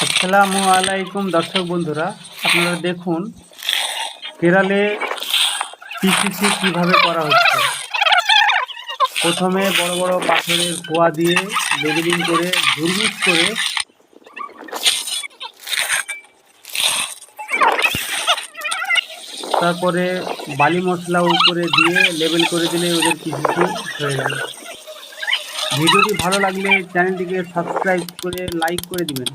আসসালামু আলাইকুম দর্শক বন্ধুরা, আপনারা দেখুন কেরালে পিসিসি কিভাবে করা হচ্ছে। প্রথমে বড় বড় পাথরের খোয়া দিয়ে লেবেলিং করে ঝুরঝুর করে তারপরে বালি মশলা উপরে দিয়ে লেবেল করে দিলে ওদের পিসিসি হয়ে গেল। ভিডিওটি ভালো লাগলে চ্যানেলটিকে সাবস্ক্রাইব করে লাইক করে দিবেন।